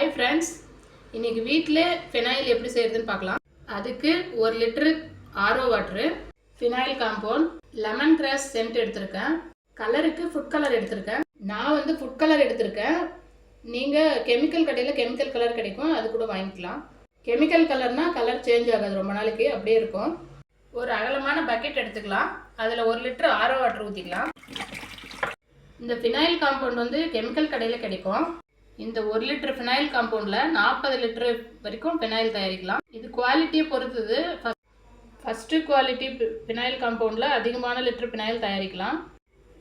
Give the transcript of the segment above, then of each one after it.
Hi friends, இன்றைக்கி வீட்டில் phenyl எப்படி செய்கிறதுன்னு பார்க்கலாம். அதுக்கு 1 litre RO water, phenyl compound, lemon grass scent எடுத்திருக்கேன். கலருக்கு ஃபுட் கலர் எடுத்திருக்கேன். நான் ஃபுட் கலர் எடுத்திருக்கேன். நீங்கள் கெமிக்கல் கடையில் கெமிக்கல் கலர் கிடைக்கும், அது கூட வாங்கிக்கலாம். கெமிக்கல் கலர்னால் கலர் சேஞ்ச் ஆகாது, ரொம்ப நாளைக்கு அப்படியே இருக்கும். ஒரு அகலமான பக்கெட் எடுத்துக்கலாம். அதில் 1 லிட்டரு ஆரோ வாட்ரு ஊற்றிக்கலாம். இந்த ஃபினாயில் காம்பவுண்ட் கெமிக்கல் கடையில் கிடைக்கும். இந்த 1 லிட்டர் ஃபினாயில் காம்பவுண்டில் 40 லிட்டர் வரைக்கும் ஃபினாயில் தயாரிக்கலாம். இது குவாலிட்டியை பொறுத்தது. ஃபஸ்ட்டு குவாலிட்டி ஃபினாயில் காம்பவுண்டில் அதிகமான லிட்டர் ஃபினாயில் தயாரிக்கலாம்.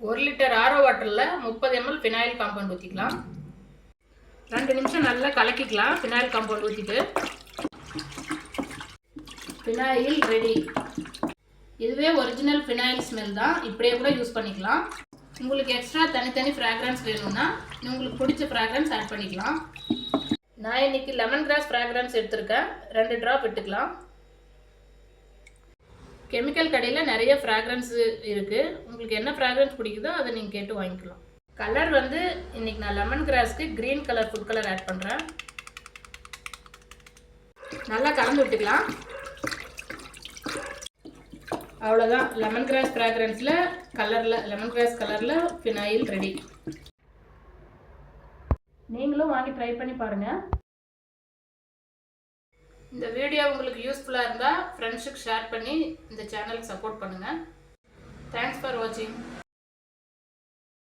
1 லிட்டர் ஆரோ வாட்டரில் 30 ml ஃபினாயில் காம்பவுண்ட் ஊற்றிக்கலாம். 2 நிமிஷம் நல்லா கலக்கிக்கலாம். ஃபினாயில் காம்பவுண்ட் ஊற்றிட்டு ஃபினாயில் ரெடி. இதுவே ஒரிஜினல் ஃபினாயில் ஸ்மெல் தான். இப்படியே கூட யூஸ் பண்ணிக்கலாம். உங்களுக்கு எக்ஸ்ட்ரா தனித்தனி ஃப்ராக்ரன்ஸ் வேணும்னா உங்களுக்கு பிடிச்ச ஃப்ராக்ரன்ஸ் ஆட் பண்ணிக்கலாம். நான் இன்னைக்கு லெமன் கிராஸ் ஃப்ராக்ரன்ஸ் எடுத்திருக்கேன். 2 ட்ராப் விட்டுக்கலாம். கெமிக்கல் கடையில் நிறைய ஃப்ராக்ரன்ஸ் இருக்குது. உங்களுக்கு என்ன ஃப்ராக்ரன்ஸ் பிடிக்குதோ அதை நீங்கள் கேட்டு வாங்கிக்கலாம். கலர் இன்னைக்கு நான் லெமன் கிராஸ்க்கு green colour food colour add பண்ணுறேன். நல்லா கலந்து விட்டுக்கலாம். அவ்வளோதான், லெமன் கிராஸ் ஃப்ராக்ரன்ஸில் லெமன் கிராஸ் கலரில் ஃபினாயில் ரெடி. நீங்களும் வாங்கி ட்ரை பண்ணி பாருங்கள். இந்த வீடியோ உங்களுக்கு யூஸ்ஃபுல்லாக இருந்தால் ஃப்ரெண்ட்ஸுக்கு ஷேர் பண்ணி இந்த சேனலுக்கு சப்போர்ட் பண்ணுங்கள். தேங்க்ஸ் ஃபார் வாட்சிங்.